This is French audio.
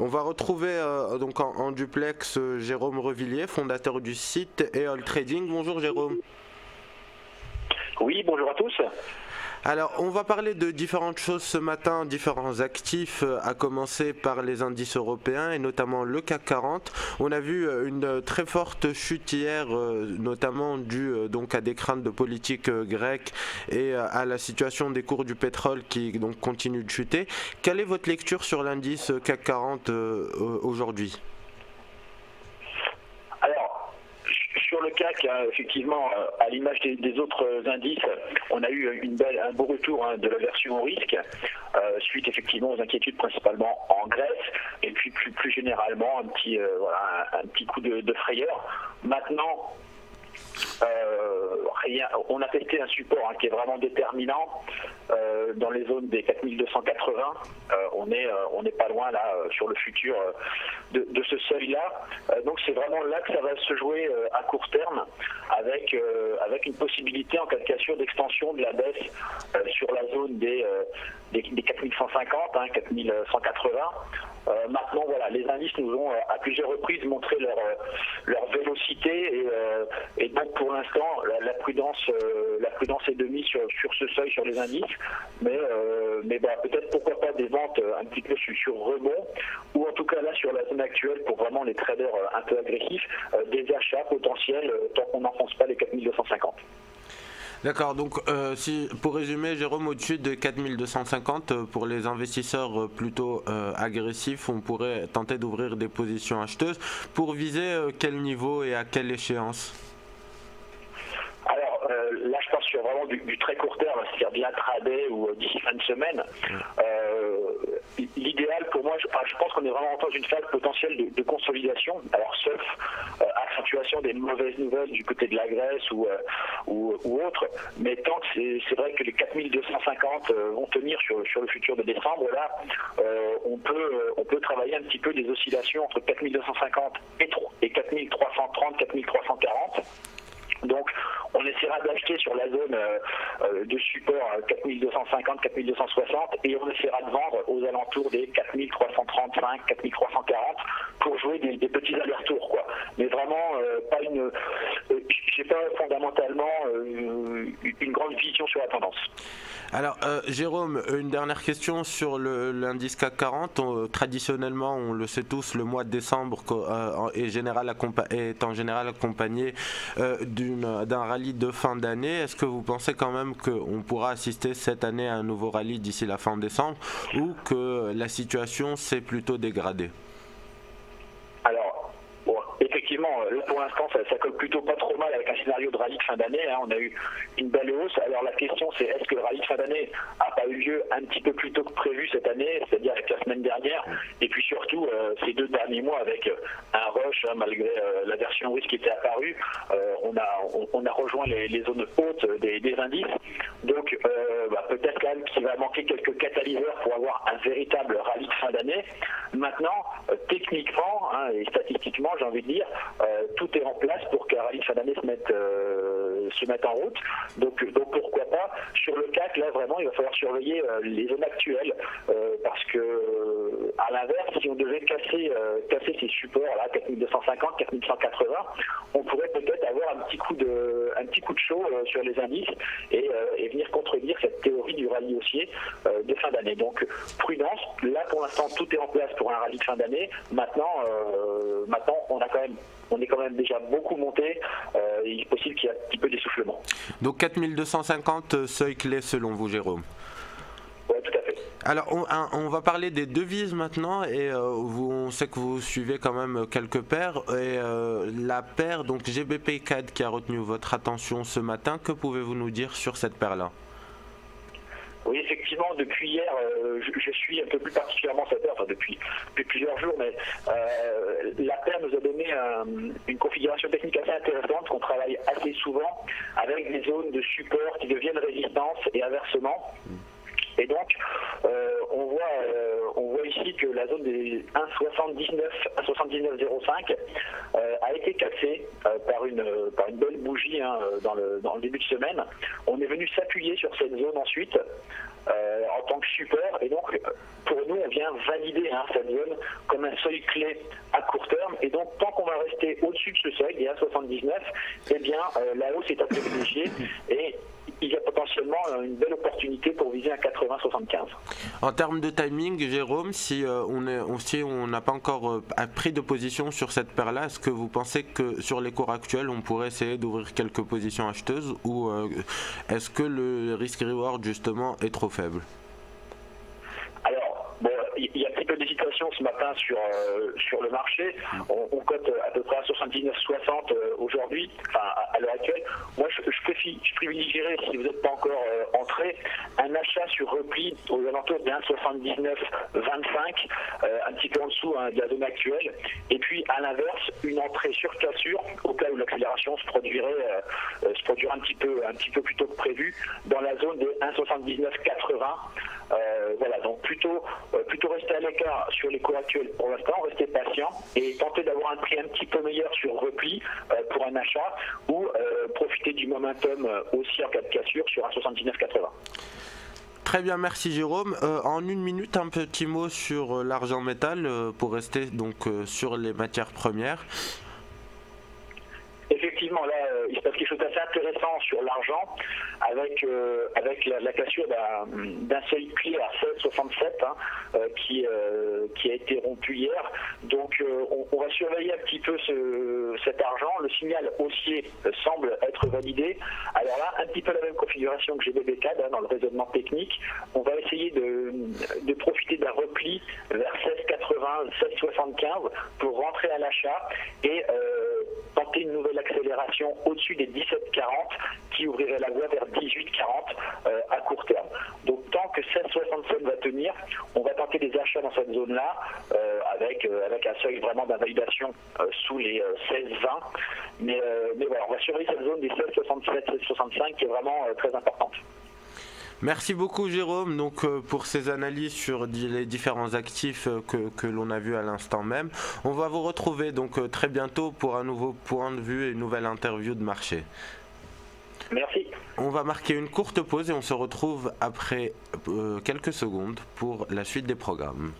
On va retrouver donc en duplex Jérôme Revillier, fondateur du site EOL Trading. Bonjour Jérôme. Oui, bonjour à tous. Alors, on va parler de différentes choses ce matin, différents actifs, à commencer par les indices européens et notamment le CAC 40. On a vu une très forte chute hier, notamment due donc à des craintes de politique grecque et à la situation des cours du pétrole qui donc continue de chuter. Quelle est votre lecture sur l'indice CAC 40 aujourd'hui ? Sur le CAC, effectivement, à l'image des autres indices, on a eu un beau retour de la version au risque, suite effectivement aux inquiétudes principalement en Grèce, et puis plus généralement un petit coup de frayeur. Maintenant, on a testé un support qui est vraiment déterminant dans les zones des 4280. On n'est pas loin là sur le futur de ce seuil-là. Donc c'est vraiment là que ça va se jouer à court terme, avec une possibilité en cas de cassure d'extension de la baisse sur la zone des 4150, 4180. Maintenant, voilà, les indices nous ont à plusieurs reprises montré leur vélocité et donc pour l'instant la prudence est de mise sur ce seuil sur les indices, mais peut-être pourquoi pas des ventes un petit peu sur rebond, ou en tout cas là sur la zone actuelle pour vraiment les traders un peu agressifs, des achats potentiels tant qu'on n'enfonce pas les 4250. D'accord, donc pour résumer, Jérôme, au-dessus de 4250, pour les investisseurs plutôt agressifs, on pourrait tenter d'ouvrir des positions acheteuses. Pour viser quel niveau et à quelle échéance ? Alors là, je pense sur vraiment du très court terme, c'est-à-dire de l'intraday ou d'ici fin de semaine. L'idéal pour moi, je pense qu'on est vraiment dans une phase potentielle de consolidation. Alors sauf accentuation des mauvaises nouvelles du côté de la Grèce ou autre, mais tant que c'est vrai que les 4250 vont tenir sur le futur de décembre, là on peut travailler un petit peu des oscillations entre 4250 et 4330, 4340. Donc on essaiera d'acheter sur la zone de support 4250, 4260 et on essaiera de vendre aux alentours des 4335, 4340 pour jouer des petits allers-retours, quoi. Mais vraiment j'ai pas fondamentalement une grande vision sur la tendance. Alors Jérôme, une dernière question sur l'indice CAC 40. Traditionnellement, on le sait tous, le mois de décembre est en général accompagné d'un rallye de fin d'année. Est-ce que vous pensez quand même qu'on pourra assister cette année à un nouveau rallye d'ici la fin décembre, ou que la situation s'est plutôt dégradée ? Alors, effectivement, là pour l'instant ça colle plutôt pas trop mal avec un scénario de rallye de fin d'année. On a eu une belle hausse. Alors la question c'est, est-ce que le rallye de fin d'année n'a pas eu lieu un petit peu plus tôt que prévu cette année, c'est-à-dire avec la semaine dernière, et puis surtout ces 2 derniers mois avec un rush, malgré la version risque qui était apparue, on a rejoint les zones hautes des indices. Donc peut-être quand même qu'il va manquer quelques catalyseurs pour avoir un véritable rallye de fin d'année. Maintenant, techniquement et statistiquement, j'ai envie de dire, tout est en place pour qu'un rallye de fin d'année se mette en route. Donc pourquoi pas. Sur le CAC, là vraiment, il va falloir surveiller les zones actuelles, parce que à l'inverse, si on devait casser ces supports là, 4250, 4180, on pourrait peut-être avoir un petit coup de chaud sur les indices et venir contredire cette théorie du rallye haussier de fin d'année. Donc prudence. Là pour l'instant, tout est en place pour un rallye de fin d'année. Maintenant on est quand même déjà beaucoup monté. Il est possible qu'il y ait un petit peu d'essoufflement. Donc 4250, seuil clé selon vous, Jérôme ? Oui, tout à fait. Alors on va parler des devises maintenant, et on sait que vous suivez quand même quelques paires, et la paire donc GBP CAD qui a retenu votre attention ce matin, que pouvez-vous nous dire sur cette paire-là ? Oui, effectivement, depuis hier, je suis un peu plus particulièrement cette paire, depuis plusieurs jours, mais la paire nous a donné une configuration technique assez intéressante qu'on travaille assez souvent, avec des zones de support qui deviennent résistance et inversement. Et donc, on voit ici que la zone des 1,7905 a été cassée par une belle bougie dans le début de semaine. On est venu s'appuyer sur cette zone ensuite en tant que support, et donc pour nous on vient valider cette zone comme un seuil clé à court terme, et donc tant qu'on va rester au-dessus de ce seuil des 1,79, eh bien la hausse est à privilégier et il y a potentiellement une belle opportunité pour viser un 80-75. En termes de timing, Jérôme, si on n'a pas encore pris de position sur cette paire-là, est-ce que vous pensez que sur les cours actuels, on pourrait essayer d'ouvrir quelques positions acheteuses, ou est-ce que le risk-reward justement est trop faible? Alors, bon, il y a un petit peu d'hésitation ce matin sur le marché. On cote à peu près à 79,60 aujourd'hui, enfin à l'heure actuelle. Moi, je privilégierais, si vous n'êtes pas encore entré, un achat sur repli aux alentours de 1,79,25, un petit peu en dessous de la zone actuelle. Et puis, à l'inverse, une entrée sur cassure, au cas où l'accélération se produirait un petit peu plus tôt que prévu, dans la zone de 1,79,80. Voilà, donc plutôt rester à l'écart sur les cours actuels pour l'instant, rester patient et tenter d'avoir un prix un petit peu meilleur sur repli pour un achat, ou profiter du momentum aussi en cas de cassure sur 1,79,80. Très bien, merci Jérôme. En une minute, un petit mot sur l'argent métal pour rester donc sur les matières premières. Effectivement, là, il se passe quelque chose d'assez intéressant sur l'argent, avec la cassure d'un seuil clé à 16,67 qui a été rompu hier. Donc, on va surveiller un petit peu cet argent. Le signal haussier semble être validé. Alors là, un petit peu la même configuration que GBBCAD dans le raisonnement technique. On va essayer de profiter d'un repli vers 16,80, 16,75 pour rentrer à l'achat et tenter une nouvelle accélération au-dessus des 17,40 qui ouvrirait la voie vers 18,40 à court terme. Donc tant que 16,67 va tenir, on va tenter des achats dans cette zone-là avec un seuil vraiment d'invalidation sous les 16,20. Mais voilà, on va surveiller cette zone des 16,67, 16,65 qui est vraiment très importante. Merci beaucoup Jérôme donc, pour ces analyses sur les différents actifs que l'on a vus à l'instant même. On va vous retrouver donc très bientôt pour un nouveau point de vue et une nouvelle interview de marché. Merci. On va marquer une courte pause et on se retrouve après quelques secondes pour la suite des programmes.